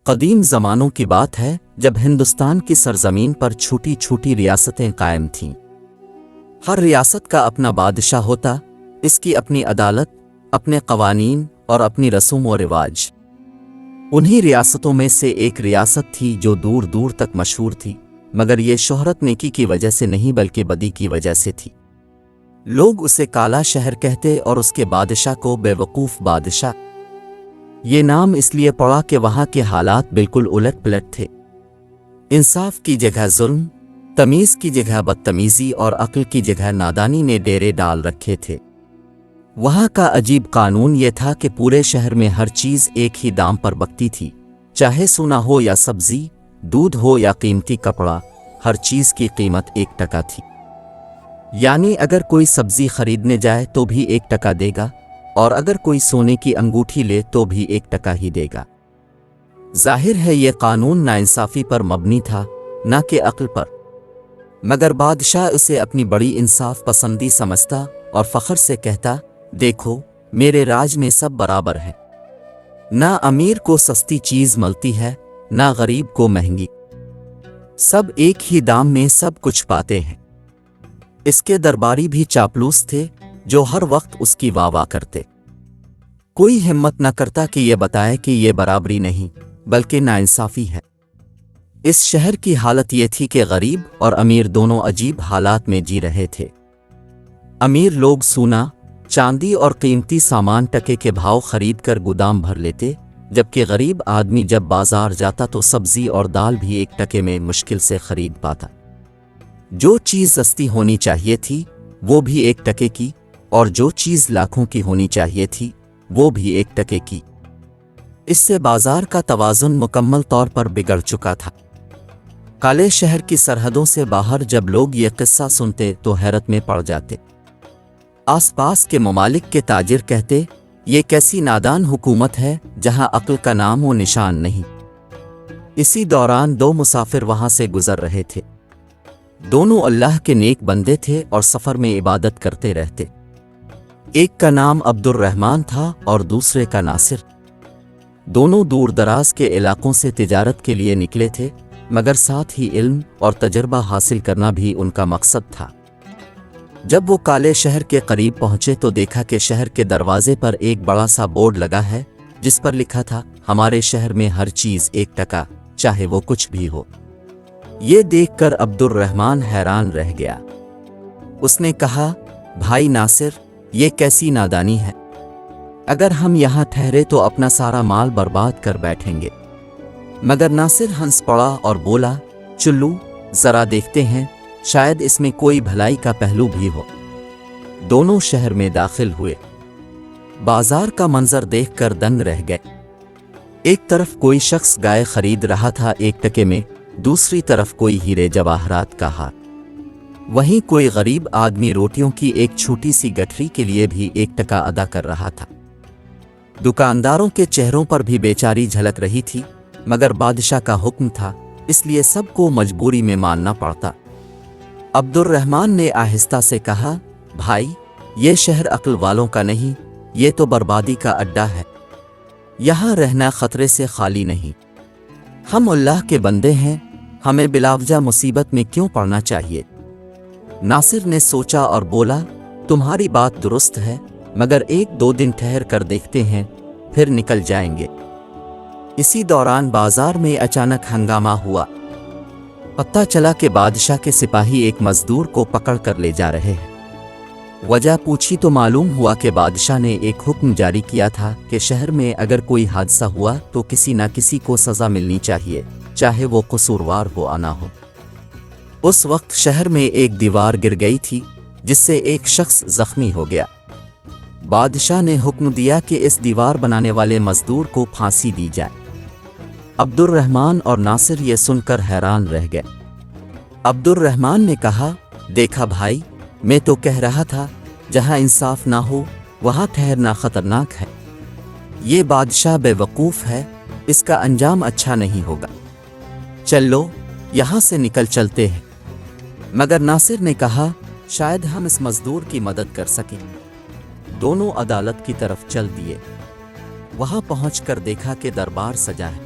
قدیم زمانوں کی بات ہے جب ہندوستان کی سرزمین پر چھوٹی چھوٹی ریاستیں قائم تھیں۔ ہر ریاست کا اپنا بادشاہ ہوتا، اس کی اپنی عدالت، اپنے قوانین اور اپنی رسوم و رواج۔ انہی ریاستوں میں سے ایک ریاست تھی جو دور دور تک مشہور تھی، مگر یہ شہرت نیکی کی وجہ سے نہیں بلکہ بدی کی وجہ سے تھی۔ لوگ اسے کالا شہر کہتے اور اس کے بادشاہ کو بے وقوف بادشاہ۔ یہ نام اس لیے پڑا کہ وہاں کے حالات بالکل الٹ پلٹ تھے۔ انصاف کی جگہ ظلم، تمیز کی جگہ بدتمیزی اور عقل کی جگہ نادانی نے ڈیرے ڈال رکھے تھے۔ وہاں کا عجیب قانون یہ تھا کہ پورے شہر میں ہر چیز ایک ہی دام پر بکتی تھی، چاہے سونا ہو یا سبزی، دودھ ہو یا قیمتی کپڑا، ہر چیز کی قیمت 1 ٹکا تھی۔ یعنی اگر کوئی سبزی خریدنے جائے تو بھی 1 ٹکا دے گا، اور اگر کوئی سونے کی انگوٹھی لے تو بھی 1 ٹکا ہی دے گا۔ ظاہر ہے یہ قانون ناانصافی پر مبنی تھا، نہ کہ عقل پر، مگر بادشاہ اسے اپنی بڑی انصاف پسندی سمجھتا اور فخر سے کہتا، دیکھو میرے راج میں سب برابر ہے، نہ امیر کو سستی چیز ملتی ہے نہ غریب کو مہنگی، سب ایک ہی دام میں سب کچھ پاتے ہیں۔ اس کے درباری بھی چاپلوس تھے جو ہر وقت اس کی واہ واہ کرتے۔ کوئی ہمت نہ کرتا کہ یہ بتائے کہ یہ برابری نہیں بلکہ ناانصافی ہے۔ اس شہر کی حالت یہ تھی کہ غریب اور امیر دونوں عجیب حالات میں جی رہے تھے۔ امیر لوگ سونا، چاندی اور قیمتی سامان ٹکے کے بھاؤ خرید کر گودام بھر لیتے، جبکہ غریب آدمی جب بازار جاتا تو سبزی اور دال بھی 1 ٹکے میں مشکل سے خرید پاتا۔ جو چیز سستی ہونی چاہیے تھی وہ بھی 1 ٹکے کی، اور جو چیز لاکھوں کی ہونی چاہیے تھی وہ بھی 1 ٹکے کی۔ اس سے بازار کا توازن مکمل طور پر بگڑ چکا تھا۔ کالے شہر کی سرحدوں سے باہر جب لوگ یہ قصہ سنتے تو حیرت میں پڑ جاتے۔ آس پاس کے ممالک کے تاجر کہتے، یہ کیسی نادان حکومت ہے جہاں عقل کا نام و نشان نہیں۔ اسی دوران 2 مسافر وہاں سے گزر رہے تھے۔ دونوں اللہ کے نیک بندے تھے اور سفر میں عبادت کرتے رہتے۔ ایک کا نام عبد الرحمن تھا اور دوسرے کا ناصر۔ دونوں دور دراز کے علاقوں سے تجارت کے لیے نکلے تھے، مگر ساتھ ہی علم اور تجربہ حاصل کرنا بھی ان کا مقصد تھا۔ جب وہ کالے شہر کے قریب پہنچے تو دیکھا کہ شہر کے دروازے پر ایک بڑا سا بورڈ لگا ہے جس پر لکھا تھا، ہمارے شہر میں ہر چیز 1 ٹکا، چاہے وہ کچھ بھی ہو۔ یہ دیکھ کر عبد الرحمن حیران رہ گیا۔ اس نے کہا، بھائی ناصر، یہ کیسی نادانی ہے؟ اگر ہم یہاں ٹھہرے تو اپنا سارا مال برباد کر بیٹھیں گے۔ مگر ناصر ہنس پڑا اور بولا، چلو ذرا دیکھتے ہیں، شاید اس میں کوئی بھلائی کا پہلو بھی ہو۔ دونوں شہر میں داخل ہوئے۔ بازار کا منظر دیکھ کر دنگ رہ گئے۔ ایک طرف کوئی شخص گائے خرید رہا تھا 1 ٹکے میں، دوسری طرف کوئی ہیرے جواہرات کا ہار، وہیں کوئی غریب آدمی روٹیوں کی ایک چھوٹی سی گٹھری کے لیے بھی 1 ٹکا ادا کر رہا تھا۔ دکانداروں کے چہروں پر بھی بیچاری جھلک رہی تھی، مگر بادشاہ کا حکم تھا، اس لیے سب کو مجبوری میں ماننا پڑتا۔ عبد الرحمن نے آہستہ سے کہا، بھائی، یہ شہر عقل والوں کا نہیں، یہ تو بربادی کا اڈا ہے۔ یہاں رہنا خطرے سے خالی نہیں۔ ہم اللہ کے بندے ہیں، ہمیں بلاوجہ مصیبت میں کیوں پڑنا چاہیے؟ ناصر نے سوچا اور بولا، تمہاری بات درست ہے، مگر 1-2 دن ٹھہر کر دیکھتے ہیں، پھر نکل جائیں گے۔ اسی دوران بازار میں اچانک ہنگامہ ہوا۔ پتہ چلا کہ بادشاہ کے سپاہی ایک مزدور کو پکڑ کر لے جا رہے ہیں۔ وجہ پوچھی تو معلوم ہوا کہ بادشاہ نے ایک حکم جاری کیا تھا کہ شہر میں اگر کوئی حادثہ ہوا تو کسی نہ کسی کو سزا ملنی چاہیے، چاہے وہ قصوروار ہو یا نہ ہو۔ اس وقت شہر میں ایک دیوار گر گئی تھی جس سے ایک شخص زخمی ہو گیا۔ بادشاہ نے حکم دیا کہ اس دیوار بنانے والے مزدور کو پھانسی دی جائے۔ عبد الرحمن اور ناصر یہ سن کر حیران رہ گئے۔ عبد الرحمن نے کہا، دیکھا بھائی، میں تو کہہ رہا تھا جہاں انصاف نہ ہو وہاں ٹھہرنا خطرناک ہے۔ یہ بادشاہ بے وقوف ہے، اس کا انجام اچھا نہیں ہوگا۔ چلو یہاں سے نکل چلتے ہیں۔ مگر ناصر نے کہا، شاید ہم اس مزدور کی مدد کر سکیں۔ دونوں عدالت کی طرف چل دیے۔ وہاں پہنچ کر دیکھا کہ دربار سجا ہے۔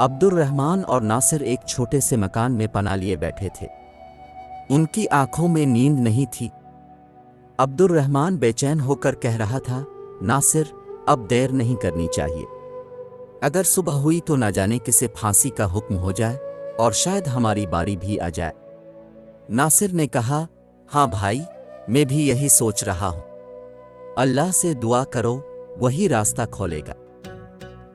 عبد الرحمن اور ناصر ایک چھوٹے سے مکان میں پناہ لیے بیٹھے تھے۔ ان کی آنکھوں میں نیند نہیں تھی۔ عبد الرحمن بے چین ہو کر کہہ رہا تھا، ناصر، اب دیر نہیں کرنی چاہیے۔ اگر صبح ہوئی تو نہ جانے کسے پھانسی کا حکم ہو جائے اور شاید ہماری باری بھی آ جائے۔ ناصر نے کہا، ہاں بھائی، میں بھی یہی سوچ رہا ہوں۔ اللہ سے دعا کرو، وہی راستہ کھولے گا۔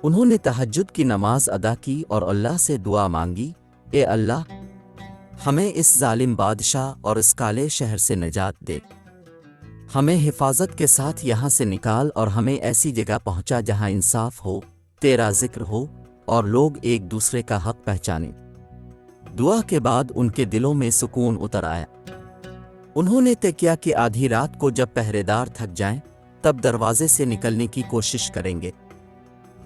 انہوں نے تہجد کی نماز ادا کی اور اللہ سے دعا مانگی، اے اللہ، ہمیں اس ظالم بادشاہ اور اس کالے شہر سے نجات دے۔ ہمیں حفاظت کے ساتھ یہاں سے نکال اور ہمیں ایسی جگہ پہنچا جہاں انصاف ہو، تیرا ذکر ہو اور لوگ ایک دوسرے کا حق پہچانیں۔ دعا کے بعد ان کے دلوں میں سکون اتر آیا۔ انہوں نے طے کیا کہ آدھی رات کو جب پہرے دار تھک جائیں تب دروازے سے نکلنے کی کوشش کریں گے۔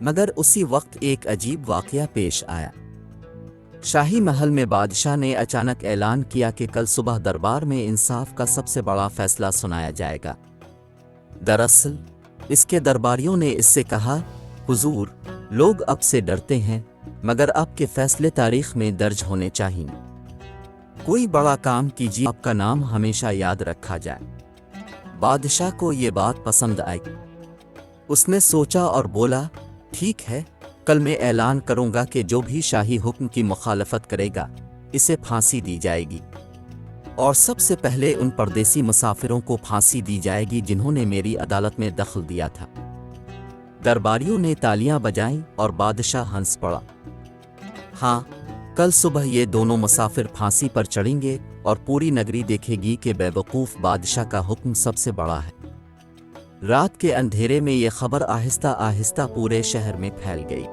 مگر اسی وقت ایک عجیب واقعہ پیش آیا۔ شاہی محل میں بادشاہ نے اچانک اعلان کیا کہ کل صبح دربار میں انصاف کا سب سے بڑا فیصلہ سنایا جائے گا۔ دراصل اس کے درباریوں نے اس سے کہا، حضور، لوگ اب سے ڈرتے ہیں، مگر آپ کے فیصلے تاریخ میں درج ہونے چاہئیں۔ کوئی بڑا کام کیجیے، آپ کا نام ہمیشہ یاد رکھا جائے۔ بادشاہ کو یہ بات پسند آئی۔ اس نے سوچا اور بولا، ٹھیک ہے، کل میں اعلان کروں گا کہ جو بھی شاہی حکم کی مخالفت کرے گا اسے پھانسی دی جائے گی، اور سب سے پہلے ان پردیسی مسافروں کو پھانسی دی جائے گی جنہوں نے میری عدالت میں دخل دیا تھا۔ درباریوں نے تالیاں بجائیں اور بادشاہ ہنس پڑا۔ ہاں، کل صبح یہ دونوں مسافر پھانسی پر چڑھیں گے اور پوری نگری دیکھے گی کہ بے وقوف بادشاہ کا حکم سب سے بڑا ہے۔ رات کے اندھیرے میں یہ خبر آہستہ آہستہ پورے شہر میں پھیل گئی۔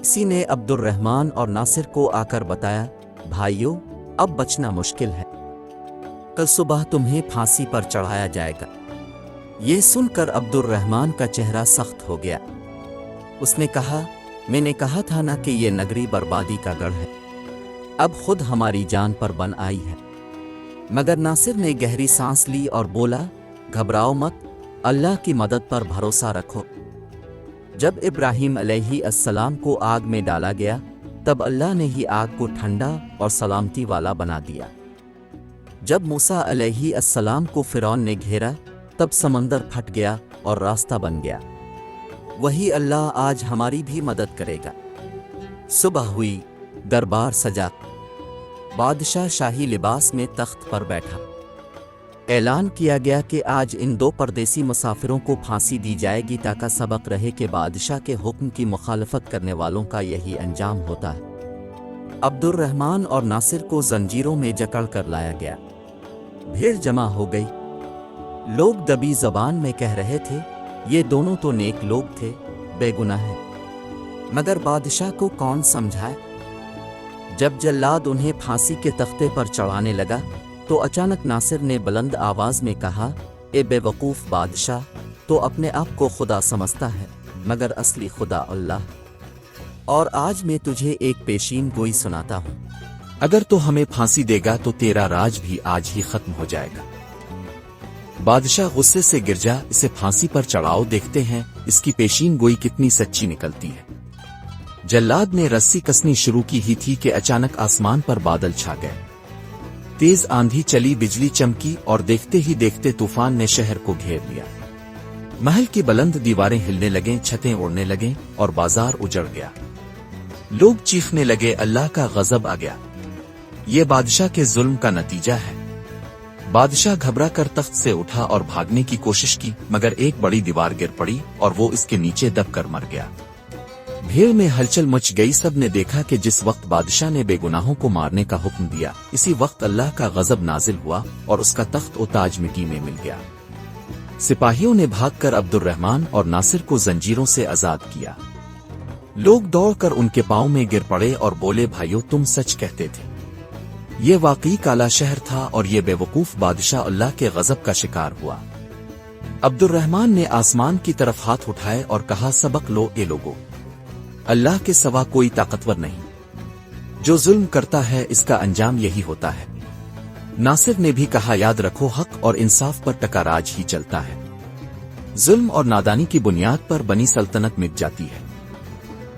کسی نے عبد الرحمن اور ناصر کو آ کر بتایا، بھائیو، اب بچنا مشکل ہے، کل صبح تمہیں پھانسی پر چڑھایا جائے گا۔ یہ سن کر عبد الرحمن کا چہرہ سخت ہو گیا۔ اس نے کہا، میں نے کہا تھا نا کہ یہ نگری بربادی کا گڑھ ہے، اب خود ہماری جان پر بن آئی ہے۔ مگر ناصر نے گہری سانس لی اور بولا، گھبراؤ مت، اللہ کی مدد پر بھروسہ رکھو۔ جب ابراہیم علیہ السلام کو آگ میں ڈالا گیا تب اللہ نے ہی آگ کو ٹھنڈا اور سلامتی والا بنا دیا۔ جب موسیٰ علیہ السلام کو فرعون نے گھیرا تب سمندر پھٹ گیا اور راستہ بن گیا۔ وہی اللہ آج ہماری بھی مدد کرے گا۔ صبح ہوئی، دربار سجا، بادشاہ شاہی لباس میں تخت پر بیٹھا۔ اعلان کیا گیا کہ آج ان دو پردیسی مسافروں کو پھانسی دی جائے گی تاکہ سبق رہے کہ بادشاہ کے حکم کی مخالفت کرنے والوں کا یہی انجام ہوتا ہے۔ عبد الرحمن اور ناصر کو زنجیروں میں جکڑ کر لایا گیا۔ بھیڑ جمع ہو گئی۔ لوگ دبی زبان میں کہہ رہے تھے، یہ دونوں تو نیک لوگ تھے، بے گناہ ہیں، مگر بادشاہ کو کون سمجھائے؟ جب جلاد انہیں پھانسی کے تختے پر چڑھانے لگا تو اچانک ناصر نے بلند آواز میں کہا، اے بے وقوف بادشاہ، تو اپنے آپ کو خدا سمجھتا ہے، مگر اصلی خدا اللہ۔ اور آج میں تجھے ایک پیشین گوئی سناتا ہوں، اگر تو ہمیں پھانسی دے گا تو تیرا راج بھی آج ہی ختم ہو جائے گا۔ بادشاہ غصے سے گر جا، اسے پھانسی پر چڑھاؤ، دیکھتے ہیں اس کی پیشین گوئی کتنی سچی نکلتی ہے۔ جلاد نے رسی کسنی شروع کی ہی تھی کہ اچانک آسمان پر بادل چھا گئے۔ تیز آندھی چلی، بجلی چمکی اور دیکھتے ہی دیکھتے طوفان نے شہر کو گھیر لیا۔ محل کی بلند دیواریں ہلنے لگیں، چھتیں اڑنے لگیں اور بازار اجڑ گیا۔ لوگ چیخنے لگے، اللہ کا غضب آ گیا، یہ بادشاہ کے ظلم کا نتیجہ ہے۔ بادشاہ گھبرا کر تخت سے اٹھا اور بھاگنے کی کوشش کی، مگر ایک بڑی دیوار گر پڑی اور وہ اس کے نیچے دب کر مر گیا۔ بھیڑ میں ہلچل مچ گئی۔ سب نے دیکھا کہ جس وقت بادشاہ نے بے گناہوں کو مارنے کا حکم دیا، اسی وقت اللہ کا غضب نازل ہوا اور اس کا تخت و تاج مٹی میں مل گیا۔ سپاہیوں نے بھاگ کر عبد الرحمن اور ناصر کو زنجیروں سے آزاد کیا۔ لوگ دوڑ کر ان کے پاؤں میں گر پڑے اور بولے، بھائیو، تم سچ کہتے تھے، یہ واقعی کالا شہر تھا اور یہ بے وقوف بادشاہ اللہ کے غضب کا شکار ہوا۔ عبد الرحمن نے آسمان کی طرف ہاتھ اٹھائے اور کہا، سبق لو اے لوگو، اللہ کے سوا کوئی طاقتور نہیں، جو ظلم کرتا ہے اس کا انجام یہی ہوتا ہے۔ ناصر نے بھی کہا، یاد رکھو، حق اور انصاف پر ٹکا راج ہی چلتا ہے، ظلم اور نادانی کی بنیاد پر بنی سلطنت مٹ جاتی ہے۔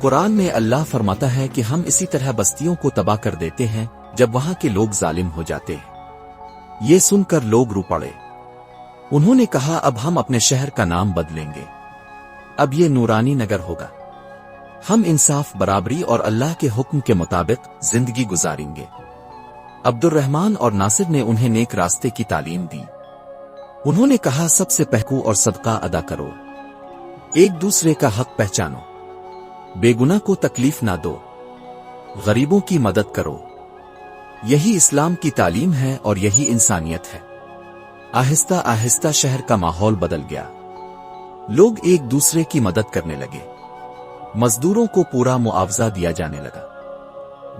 قرآن میں اللہ فرماتا ہے کہ ہم اسی طرح بستیوں کو تباہ کر دیتے ہیں جب وہاں کے لوگ ظالم ہو جاتے ہیں۔ یہ سن کر لوگ رو پڑے۔ انہوں نے کہا اب ہم اپنے شہر کا نام بدلیں گے، اب یہ نورانی نگر ہوگا، ہم انصاف، برابری اور اللہ کے حکم کے مطابق زندگی گزاریں گے۔ عبد الرحمن اور ناصر نے انہیں نیک راستے کی تعلیم دی۔ انہوں نے کہا سب سے پہکو اور صدقہ ادا کرو، ایک دوسرے کا حق پہچانو، بے گناہ کو تکلیف نہ دو، غریبوں کی مدد کرو۔ یہی اسلام کی تعلیم ہے اور یہی انسانیت ہے۔ آہستہ آہستہ شہر کا ماحول بدل گیا، لوگ ایک دوسرے کی مدد کرنے لگے، مزدوروں کو پورا معاوضہ دیا جانے لگا،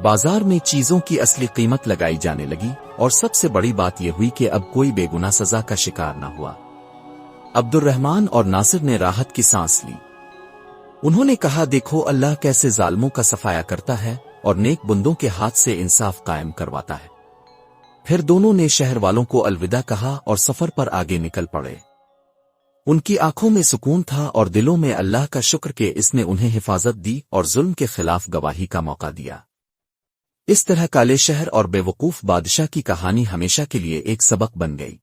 بازار میں چیزوں کی اصلی قیمت لگائی جانے لگی، اور سب سے بڑی بات یہ ہوئی کہ اب کوئی بے گناہ سزا کا شکار نہ ہوا۔ عبد الرحمن اور ناصر نے راحت کی سانس لی۔ انہوں نے کہا دیکھو اللہ کیسے ظالموں کا صفایا کرتا ہے اور نیک بندوں کے ہاتھ سے انصاف قائم کرواتا ہے۔ پھر دونوں نے شہر والوں کو الوداع کہا اور سفر پر آگے نکل پڑے۔ ان کی آنکھوں میں سکون تھا اور دلوں میں اللہ کا شکر کہ اس نے انہیں حفاظت دی اور ظلم کے خلاف گواہی کا موقع دیا۔ اس طرح کالے شہر اور بے وقوف بادشاہ کی کہانی ہمیشہ کے لیے ایک سبق بن گئی۔